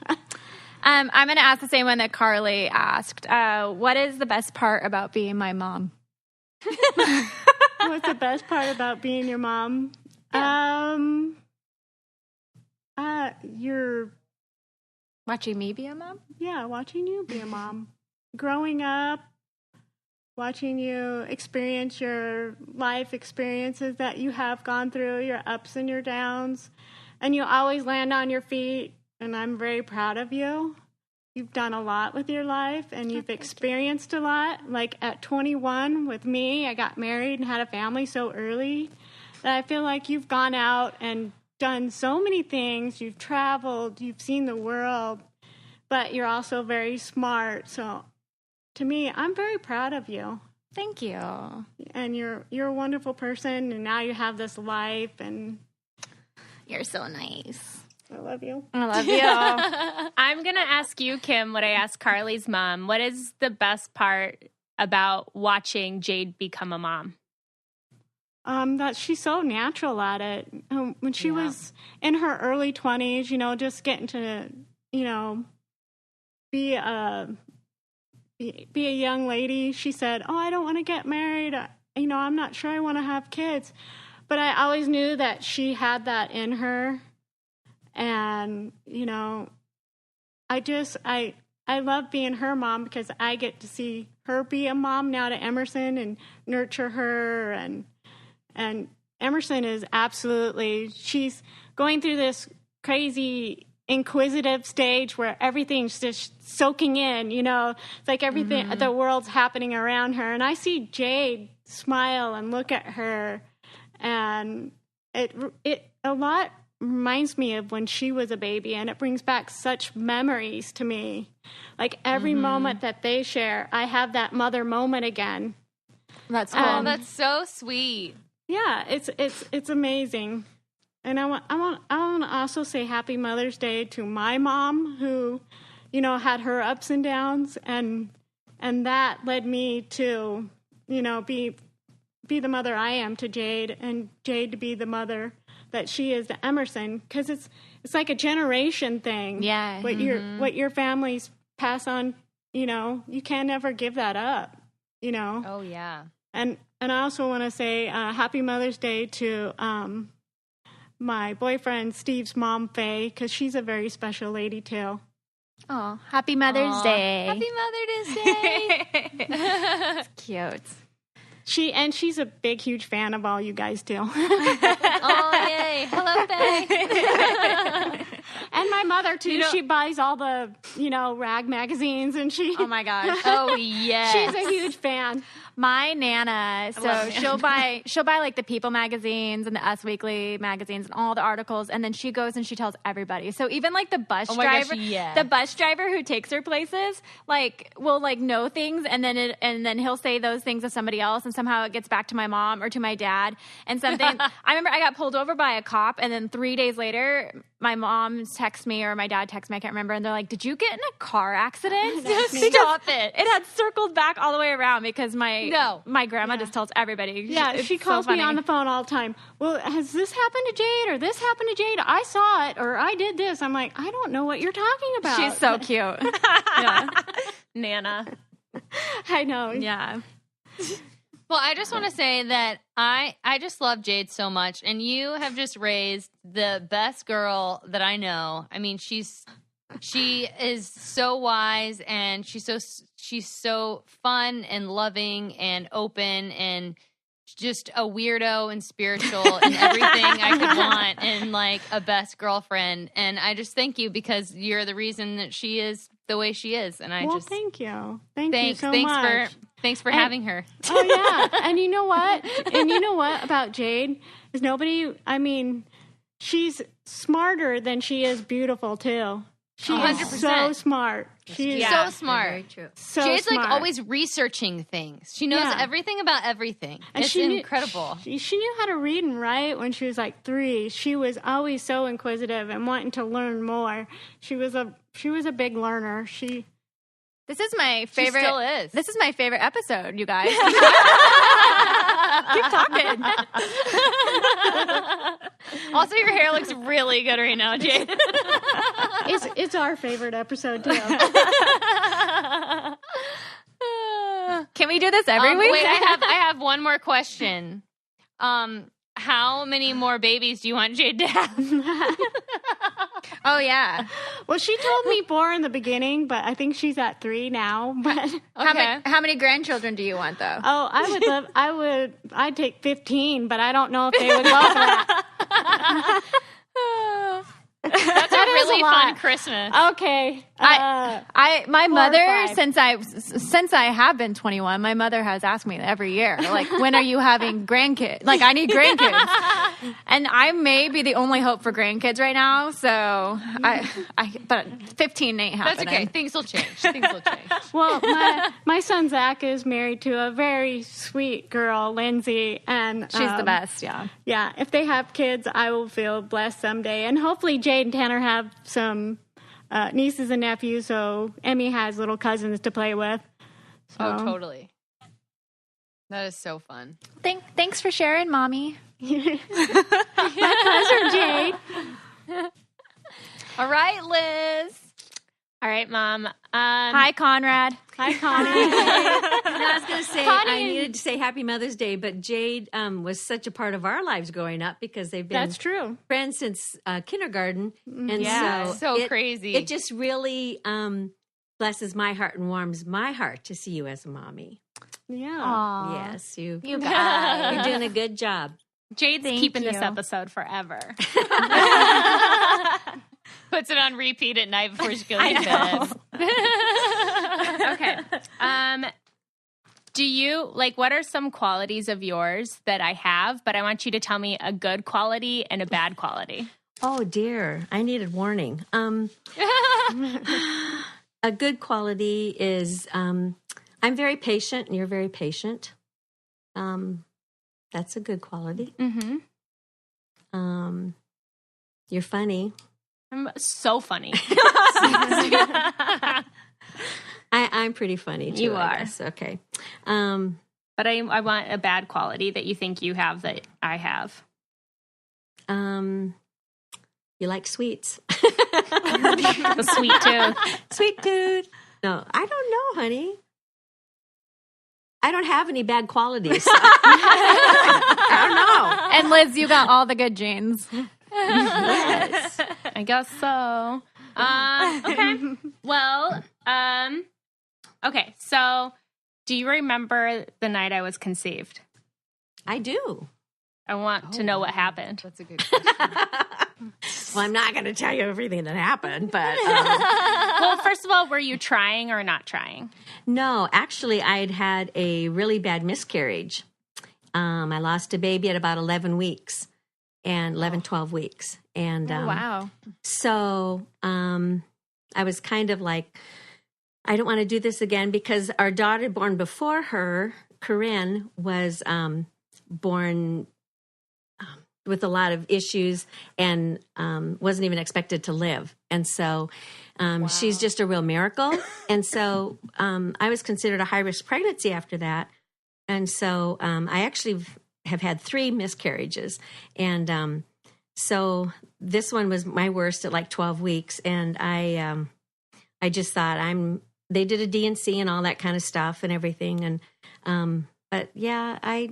B: I'm going to ask the same one that Carly asked. What is the best part about being my mom?
E: What's the best part about being your mom? You're
B: Watching me be a mom?
E: watching you be a mom. Growing up, watching you experience your life experiences that you have gone through, your ups and your downs, and you always land on your feet, and I'm very proud of you. You've done a lot with your life, and you've experienced a lot. Like at 21 with me, I got married and had a family so early that I feel like you've gone out and done so many things. You've traveled, you've seen the world, but you're also very smart. So to me, I'm very proud of you.
B: Thank you.
E: And you're a wonderful person, and now you have this life, and
B: You're so nice.
E: I love you.
B: I love you.
A: I'm going to ask you, Kim, what I asked Carly's mom. What is the best part about watching Jade become a mom?
E: That she's so natural at it. When she was in her early 20s, you know, just getting to, you know, be a young lady, she said, "Oh, I don't want to get married. You know, I'm not sure I want to have kids." But I always knew that she had that in her. And, you know, I love being her mom because I get to see her be a mom now to Emerson and nurture her. And Emerson is she's going through this crazy inquisitive stage where everything's just soaking in, you know. It's like everything, the world's happening around her. And I see Jade smile and look at her. And it a lot reminds me of when she was a baby, and it brings back such memories to me. Like every moment that they share, I have that mother moment again.
B: That's cool.
C: Oh, that's so sweet.
E: Yeah, it's amazing. And I want to also say Happy Mother's Day to my mom, who, you know, had her ups and downs, and that led me to, you know, be the mother I am to Jade, and Jade to be the mother that she is to Emerson, because it's like a generation thing.
B: Yeah.
E: What your families pass on, you know, you can never give that up, you know.
C: Oh, yeah.
E: And I also want to say Happy Mother's Day to my boyfriend Steve's mom, Faye, because she's a very special lady too.
B: Oh, Happy Mother's Day.
C: Happy Mother's Day.
B: That's cute.
E: She's a big, huge fan of all you guys too.
C: Oh, yay. Hello, Faye.
E: And my mother, too. She buys all the, rag magazines, and she...
B: Oh, my gosh.
C: Oh, yes.
E: She's a huge fan.
B: My Nana, so she'll buy like the People magazines and the Us Weekly magazines and all the articles, and then she goes and she tells everybody. So even like the bus driver, the bus driver wwho takes her places, like will like know things, and then he'll say those things to somebody else, and somehow it gets back to my mom or to my dad. And something I remember, I got pulled over by a cop, and then 3 days later, my mom texts me or my dad texts me, I can't remember, and they're like, "Did you get in a car accident?"
C: Stop it!
B: It had circled back all the way around because my grandma just tells everybody.
E: Yeah, she calls me on the phone all the time. Well, has this happened to Jade or this happened to Jade? I saw it or I did this. I'm like, I don't know what you're talking about.
B: She's so cute.
A: Yeah. Nana.
E: I know.
B: Yeah.
C: Well, I just want to say that I just love Jade so much, and you have just raised the best girl that I know. I mean, she is so wise, and she's so fun and loving and open and just a weirdo and spiritual and everything I could want in like a best girlfriend. And I just thank you because you're the reason that she is the way she is. And
E: thank you. Thank you so much.
C: Thanks for having her.
E: Oh yeah. And you know what? About Jade is she's smarter than she is beautiful too. She's
C: 100%.
E: so smart. She's
C: so smart.
F: Very true.
E: So
C: Jade's
E: smart.
C: like always researching things. She knows everything about everything.
E: And
C: it's incredible.
E: She knew how to read and write when she was like 3. She was always so inquisitive and wanting to learn more. She was a big learner.
B: This is my favorite.
C: She still is.
B: This is my favorite episode, you guys. Keep talking.
C: Also, your hair looks really good right now, Jade.
E: It's our favorite episode too.
B: Can we do this every week?
C: Wait, I have one more question. How many more babies do you want Jade to have?
B: Oh yeah.
E: Well, she told me 4 in the beginning, but I think she's at 3 now. But
B: how many grandchildren do you want though?
E: Oh, I'd take 15, but I don't know if they would go for that.
C: That's a really fun Christmas.
E: Okay.
B: My mother, since I have been 21, my mother has asked me every year, like, when are you having grandkids? Like, I need grandkids. And I may be the only hope for grandkids right now. So but 15 ain't happening.
C: That's okay. Things will change.
E: Well, my son Zach is married to a very sweet girl, Lindsay, and
B: she's the best. Yeah.
E: Yeah. If they have kids, I will feel blessed someday, and hopefully Jade and Tanner have some nieces and nephews, so Emmy has little cousins to play with. So.
C: Oh, totally. That is so fun.
B: Thanks for sharing, Mommy.
E: My pleasure, Jade.
C: All right, Liz.
A: All right, Mom.
B: Hi, Conrad.
E: Hi, Connie.
F: I was going to say, I needed to say Happy Mother's Day, but Jade was such a part of our lives growing up because they've been
E: That's true.
F: friends since kindergarten. And
C: so crazy.
F: It just really blesses my heart and warms my heart to see you as a mommy.
E: Yeah.
B: Aww.
F: Yes, you
B: guys.
F: you're doing a good job.
A: Jade's keeping this episode forever.
C: Puts it on repeat at night before she goes to bed.
A: Okay. Do you what are some qualities of yours that I have, but I want you to tell me a good quality and a bad quality?
F: Oh dear, I needed warning. A good quality is I'm very patient and you're very patient. That's a good quality.
A: Mm-hmm.
F: You're funny.
A: I'm so funny.
F: I'm pretty funny too.
A: You
F: I
A: are.
F: guess. Okay.
A: But I want a bad quality that you think you have that I have.
F: You like sweets.
A: The sweet tooth.
F: Sweet tooth. No, I don't know, honey. I don't have any bad qualities. So. I don't know.
B: And Liz, you got all the good genes.
F: Yes.
A: I guess so. Okay. Well, okay. So, do you remember the night I was conceived?
F: I do.
A: I want to know what happened.
C: That's a good question.
F: Well, I'm not going to tell you everything that happened, but
A: Well, first of all, were you trying or not trying?
F: no, actually, I had a really bad miscarriage. I lost a baby at about 11 weeks and 12 weeks. And
B: Wow.
F: so I was kind of like, I don't want to do this again because our daughter born before her, Corinne, was born with a lot of issues and wasn't even expected to live. And so she's just a real miracle. And so I was considered a high-risk pregnancy after that. And so I actually have had 3 miscarriages. And so this one was my worst at like 12 weeks. And I just thought they did a D&C and all that kind of stuff and everything. And but yeah, I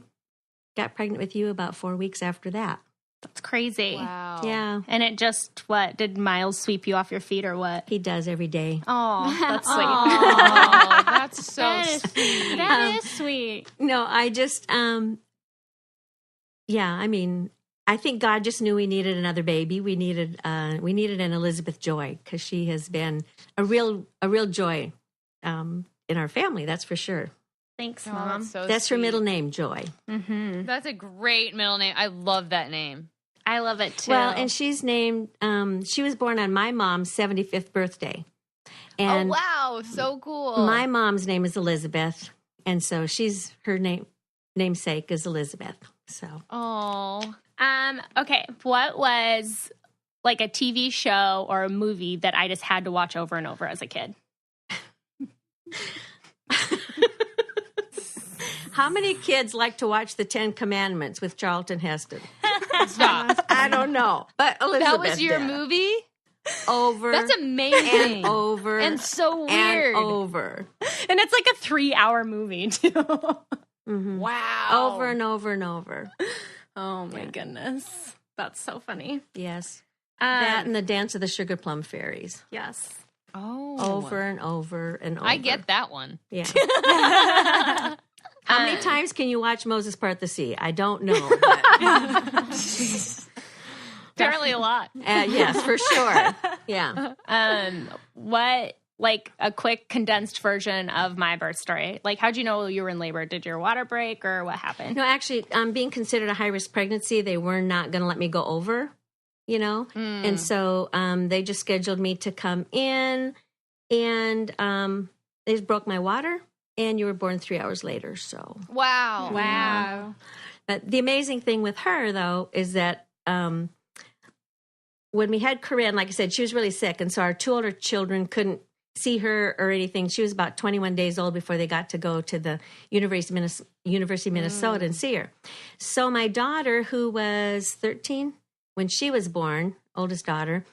F: got pregnant with you about 4 weeks after that.
A: That's crazy.
C: Wow.
F: Yeah.
A: And it just, did Miles sweep you off your feet or what?
F: He does every day.
A: Oh, that's sweet.
C: Oh, that's so
E: That is
C: sweet.
E: That is sweet.
F: No, I just, I mean, I think God just knew we needed another baby. We needed an Elizabeth Joy because she has been a real joy in our family. That's for sure.
A: Thanks,
C: Oh,
A: Mom.
C: that's so
F: That's her
C: sweet.
F: middle name, Joy.
A: Mm-hmm.
C: That's a great middle name. I love that name.
A: I love it, too.
F: Well, and she's named, she was born on my mom's 75th birthday. And
C: oh, wow. So cool.
F: my mom's name is Elizabeth. And so her namesake is Elizabeth. So
C: Oh.
A: Okay, what was like a TV show or a movie that I just had to watch over and over as a kid?
F: how many kids like to watch the 10 Commandments with Charlton Heston?
C: Stop.
F: I don't know. But Elizabeth
C: That was your
F: did.
C: movie?
F: Over
C: That's amazing.
F: and over
C: And so weird.
F: and over.
A: And it's like a 3-hour movie, too.
F: Mhm.
C: Wow.
F: Over and over and over.
A: Oh, my goodness. That's so funny.
F: Yes. That and the Dance of the Sugar Plum Fairies.
A: Yes.
C: Oh.
F: Over and over and over.
C: I get that one.
F: Yeah. How many times can you watch Moses Part the Sea? I don't know. But,
A: Apparently a lot.
F: yes, for sure. Yeah.
A: What, like a quick condensed version of my birth story? Like, how'd you know you were in labor? Did your water break or what happened?
F: No, actually, being considered a high-risk pregnancy, they were not going to let me go over, And so they just scheduled me to come in, and they just broke my water, and you were born 3 hours later. So,
C: Wow.
E: Wow.
F: but the amazing thing with her, though, is that when we had Corinne, like I said, she was really sick, and so our 2 older children couldn't see her or anything. She was about 21 days old before they got to go to the University of Minnesota and see her. So my daughter, who was 13 when she was born, oldest daughter,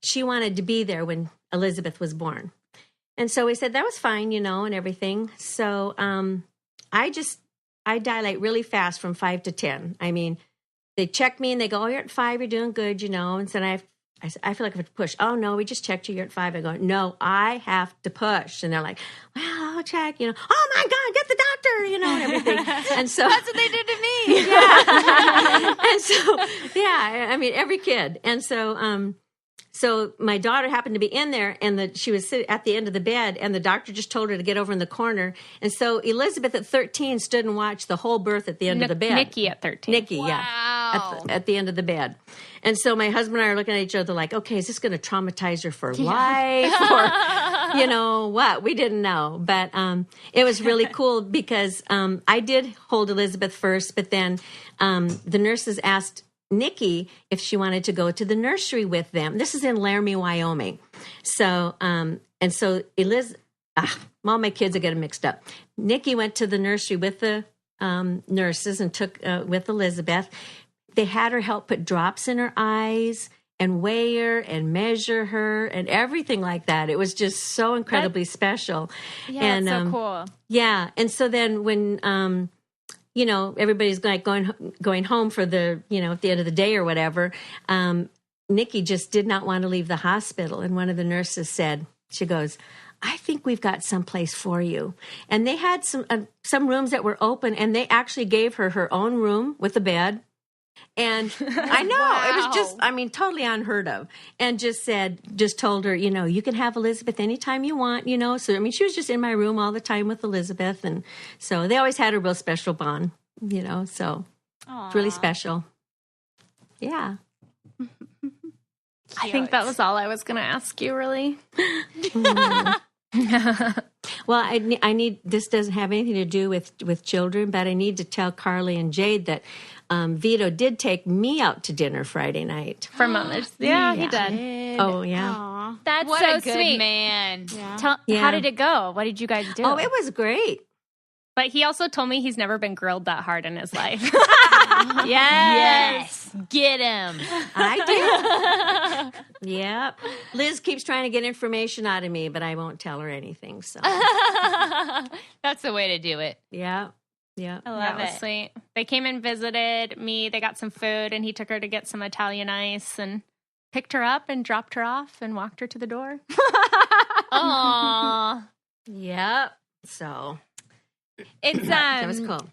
F: she wanted to be there when Elizabeth was born. And so we said that was fine, and everything. So I dilate really fast from 5 to 10. I mean, they check me and they go, "Oh, you're at 5, you're doing good, And then I feel like I have to push. "Oh, no, we just checked you. You're at 5. I go, "No, I have to push." And they're like, "Well, I'll check, "Oh my God, get the doctor, and everything." And so
C: That's what they did to me.
F: yeah. And so, yeah, I mean, every kid. And so, so my daughter happened to be in there, and she was sitting at the end of the bed, and the doctor just told her to get over in the corner. And so Elizabeth at 13 stood and watched the whole birth at the end of the bed.
A: Nikki at 13.
F: Nikki, yeah.
C: Wow.
F: At the end of the bed. And so my husband and I are looking at each other like, okay, is this going to traumatize her for life? Or, what? We didn't know. But it was really cool because I did hold Elizabeth first, but then the nurses asked Nikki if she wanted to go to the nursery with them. This is in Laramie, Wyoming. So, and so all my kids are getting mixed up. Nikki went to the nursery with the nurses and took with Elizabeth. They had her help put drops in her eyes and weigh her and measure her and everything like that. It was just so incredibly special.
B: Yeah,
F: and,
B: it's so cool.
F: Yeah. And so then when, everybody's going home for the, at the end of the day or whatever, Nikki just did not want to leave the hospital. And one of the nurses said, she goes, "I think we've got someplace for you." And they had some rooms that were open, and they actually gave her own room with a bed. And I know it was just, I mean, totally unheard of. And just told her, you know, you can have Elizabeth anytime you want, you know. So, I mean, she was just in my room all the time with Elizabeth. And so they always had a real special bond, you know, so it's really special. Yeah.
A: I think that was all I was going to ask you, really.
F: Well, I need, this doesn't have anything to do with children, but I need to tell Carly and Jade that Vito did take me out to dinner Friday night.
A: For Mother's. Yeah, he did.
F: Oh, yeah.
E: Aw.
B: That's
C: What
B: so
C: a good
B: sweet.
C: man.
E: Yeah.
F: Yeah.
B: How did it go? What did you guys do?
F: Oh, it was great.
A: But he also told me he's never been grilled that hard in his life.
C: Yes. Get him.
F: I did. Yep. Liz keeps trying to get information out of me, but I won't tell her anything. So,
C: That's the way to do it.
F: yeah. Yeah.
B: I love
A: That was
B: it.
A: sweet. They came and visited me. They got some food, and he took her to get some Italian ice and picked her up and dropped her off and walked her to the door.
C: Aww.
F: Yep. So,
B: It's
F: that was cool.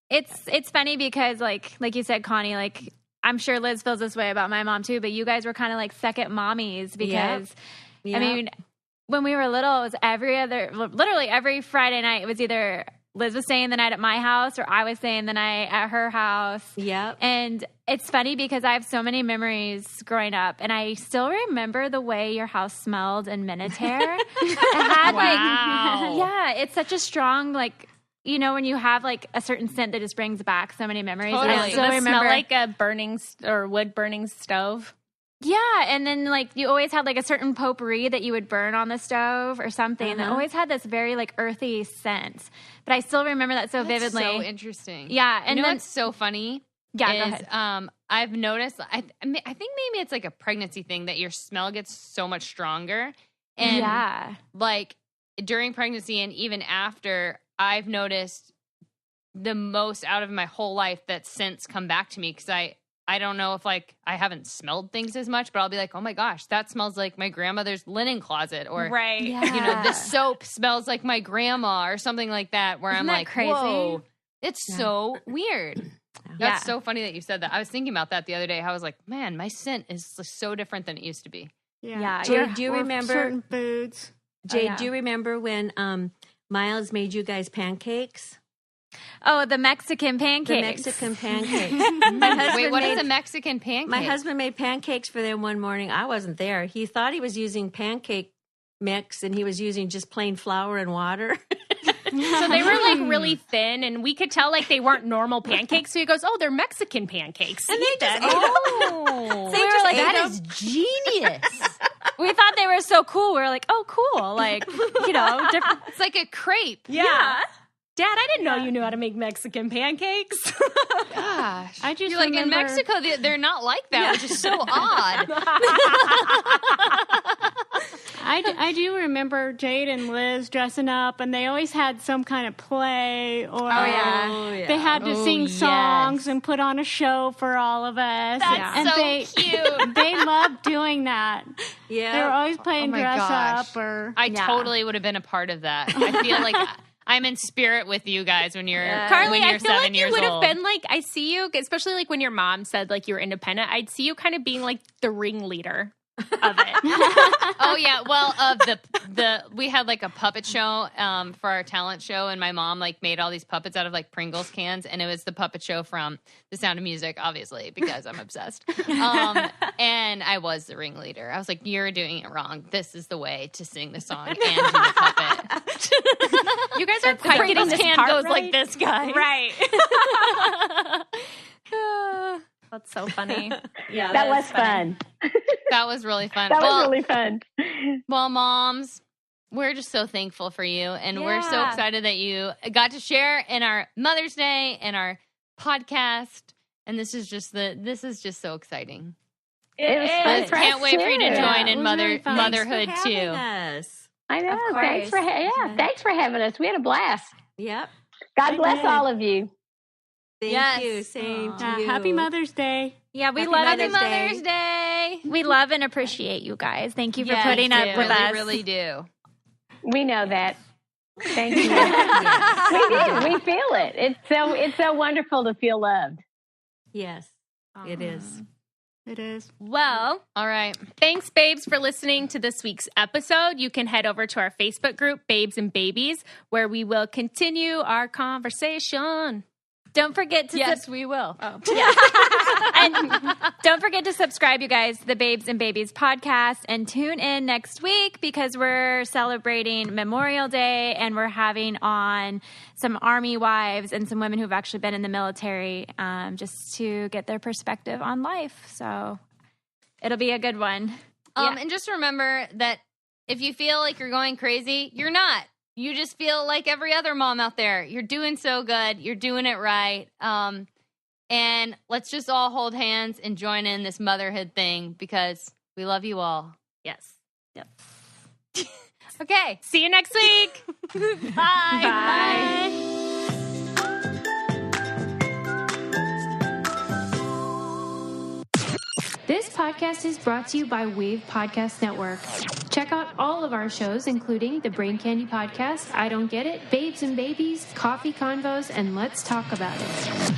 B: It's funny because like you said, Connie, like I'm sure Liz feels this way about my mom too, but you guys were kind of like second mommies because
F: Yep.
B: I mean, when we were little, it was literally every Friday night. It was either Liz was staying the night at my house or I was staying the night at her house.
F: Yep.
B: And it's funny because I have so many memories growing up, and I still remember the way your house smelled in Minutair. It had
C: Wow.
B: yeah, it's such a strong like. You know, when you have like a certain scent that just brings back so many memories. And
C: Totally.
B: I still
A: Does it
B: remember
A: smell like a burning or wood burning stove?
B: yeah, and then like you always had like a certain potpourri that you would burn on the stove or something that always had this very like earthy scent. But I still remember that so
C: That's
B: vividly.
C: so interesting.
B: Yeah, and
C: you know
B: then
C: what's so funny?
B: yeah, go
C: is,
B: ahead.
C: I've noticed, I think maybe it's like a pregnancy thing that your smell gets so much stronger. And
B: Yeah,
C: like during pregnancy and even after, I've noticed the most out of my whole life that scents come back to me because I don't know if like I haven't smelled things as much, but I'll be like, oh my gosh, that smells like my grandmother's linen closet, or
A: Right.
B: yeah.
C: you know, this soap smells like my grandma, or something like that. Where
B: Isn't
C: I'm
B: that
C: like,
B: crazy?
C: whoa, it's so weird.
B: Yeah.
C: That's so funny that you said that. I was thinking about that the other day. I was like, man, my scent is so different than it used to be.
B: Yeah.
F: Jade, do you
E: Or
F: remember?
E: certain foods?
F: Jade,
B: yeah.
F: do you remember when Miles made you guys pancakes?
B: Oh, the Mexican pancakes.
F: The Mexican pancakes. My husband
C: Wait, what is
F: made-
C: a Mexican pancake?
F: My husband made pancakes for them one morning. I wasn't there. He thought he was using pancake mix, and he was using just plain flour and water.
A: So they were like really thin, and we could tell like they weren't normal pancakes. So he goes, "Oh, they're Mexican pancakes."
F: And they just ate
C: Oh,
F: They just ate
C: that
F: them.
C: is genius.
B: We thought they were so cool. We were like, oh, cool. Like, you know, different.
C: It's like a crepe.
A: Yeah. Dad, I didn't know you knew how to make Mexican pancakes.
C: Gosh.
E: I just
C: You're like, in
E: remember-
C: Mexico, they're not like that, which is so odd.
E: I do remember Jade and Liz dressing up, and they always had some kind of play, or they had to sing songs and put on a show for all of us.
C: That's
E: and
C: so
E: they,
C: cute.
E: They loved doing that.
F: Yeah.
E: They were always playing
C: my
E: dress
C: gosh.
E: up, or
C: I totally would have been a part of that. I feel like I'm in spirit with you guys when you're
A: Carly,
C: when you're
A: I feel
C: 7
A: like you
C: years
A: would have
C: old.
A: been like, I see you, especially like when your mom said like you were independent. I'd see you kind of being like the ringleader of it.
C: Oh yeah, well, the we had like a puppet show for our talent show, and my mom like made all these puppets out of like Pringles cans, and it was the puppet show from The Sound of Music, obviously, because I'm obsessed. And I was the ringleader. I was like, "You're doing it wrong. This is the way to sing the song and do the puppet."
A: You guys are quite getting
C: Pringles
A: this
C: can
A: part
C: goes
A: right.
C: like this, guy.
A: Right. That's so funny.
F: Yeah,
D: That was fun.
C: That was really fun.
D: That
C: well,
D: was really fun.
C: well, moms, we're just so thankful for you, and we're so
B: Yeah.
C: excited that you got to share in our Mother's Day and our podcast. And this is just so exciting.
D: It was
C: I
D: fun for
C: can't
D: us,
C: wait for you to
D: too.
C: join
E: it
C: in
E: was really fun.
C: motherhood
F: Thanks for having
C: too.
F: us.
D: I know.
B: Of
D: Thanks for
B: course.
D: thanks for having us. We had a blast.
F: Yep.
D: God bless all of you.
F: Thank
C: Yes.
F: you. Same to you.
E: Happy Mother's Day.
B: Yeah, we
F: Happy
B: love
C: Happy
B: it.
C: Mother's Day.
B: We love and appreciate you guys. Thank you for
C: Yeah,
B: putting
C: we
B: up
C: do.
B: with
C: really,
B: us.
C: really do.
D: We know that. Thank you. We do. We feel it. It's so wonderful to feel loved.
F: Yes. It is.
E: It is.
A: Well,
C: All right.
A: thanks, babes, for listening to this week's episode. You can head over to our Facebook group, Babes and Babies, where we will continue our conversation.
B: Don't forget to
C: Yes, we will.
B: and don't forget to subscribe, you guys, to the Babes and Babies podcast, and tune in next week because we're celebrating Memorial Day and we're having on some Army wives and some women who've actually been in the military, just to get their perspective on life. So it'll be a good one.
C: And just remember that if you feel like you're going crazy, you're not. You just feel like every other mom out there. You're doing so good. You're doing it right. And let's just all hold hands and join in this motherhood thing because we love you all.
A: Yes. Yep.
C: Okay.
A: See you next week.
C: Bye.
A: Bye.
G: This podcast is brought to you by Wave Podcast Network. Check out all of our shows, including the Brain Candy Podcast, I Don't Get It, Babes and Babies, Coffee Convos, and Let's Talk About It.